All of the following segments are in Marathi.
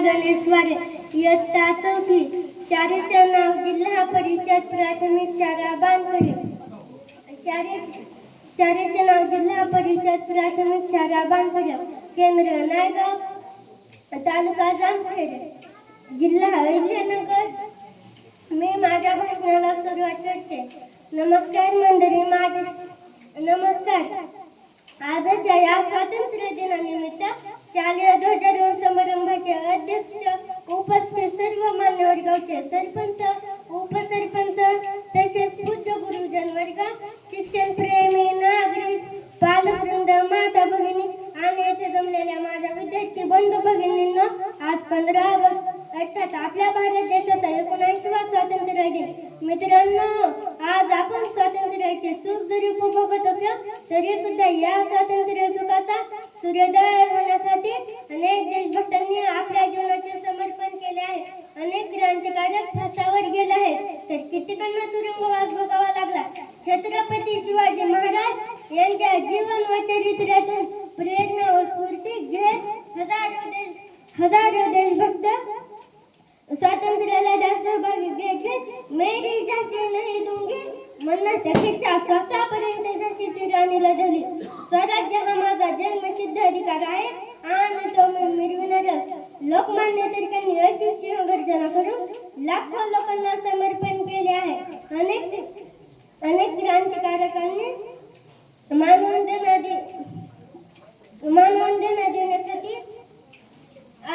गणेशवारे इयत्ता चौथी. शाळेचे नाव जिल्हा परिषद प्राथमिक शाळा बांधकरी. शाळेचे नाव जिल्हा परिषद प्राथमिक शाळा बांधकरी. केंद्र नायगाव, तालुका जामखेड, जिल्हा अहिल्यानगर. मी माझ्या भाषणाला सुरुवात करते. नमस्कार मंडळी, नमस्कार. आजच्या या स्वातंत्र्य दिनानिमित्त शालेय ध्वजारोहण समारंभाचे अध्यक्ष, उपस्थित सर्व मान्यवर गावचे सरपंच, उपसरपंच तसेच पूज्य गुरुजन वर्ग, शिक्षण प्रेमी नागरिक, पालकवृंद, माता भगिनी आणि येथे जमलेल्या माझ्या विद्यार्थी बंधू भगिनींनो, आज 15 ऑगस्ट अर्थात आपल्या भारत देशाचा 79वा स्वातंत्र्य दिन. मित्रांनो, आज आपण स्वातंत्र्याचे सुख जरी उपभोगत असलो तरी सुद्धा या स्वातंत्र्य सुखाचा सूर्योदय होण्यासाठी अनेक देशभक्तांनी आपल्या जीवनाचे समर्पण केले आहे. अनेक क्रांतिकारक फासावर गेले आहेत, तर कित्येकांना तुरुंगवास भोगावा लागला. छत्रपती शिवाजी महाराज यांच्या जीवन व चरित्रातून प्रेरणा व स्फूर्ती घेत हजारो देशभक्त स्वातंत्र्याला सहभागी घेतले. मेरी झाशी नाही दूंगी म्हणून त्याच्या स्वतःपर्यंत झाशीची राणी लढली. स्वराज्य हा माझा जन्मसिद्ध अधिकार आहे आणि तो मी मिळविणारच. लोकमान्य टिळकांनी अशी सिंहगर्जना करून लाखो लोकांना समर्पण केले आहे. अनेक क्रांतिकारकांनी मानवंदना देण्यासाठी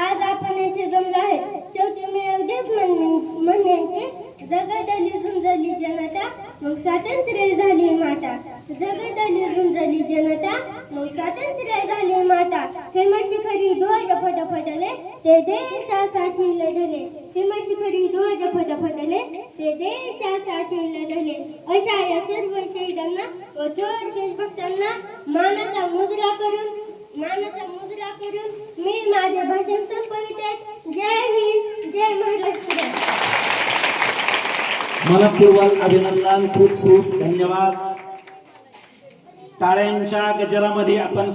आज आपण येथे जमलो आहे. शेवटी मी अवधेच म्हणण्याचे, जगदली झुंजली जनता मग स्वातंत्र्य झाली माता. जगदली झुंजली जनता मग स्वातंत्र्य झाली माता. हिमशिखरी ध्वज फडफडले ते देशासाठी लढले. हिमशिखरी ध्वज फडफडले ते देशासाठी लढले. अशा या सर्व शहीदांना व थोर देशभक्तांना मानाचा मुद्रा करून मी माझे भाषण संपविते. जय हिंद, जय महाराष्ट्र. मनपूर्वक अभिनंदन, खूप खूप धन्यवाद. टाळ्यांच्या गजरामध्ये आपण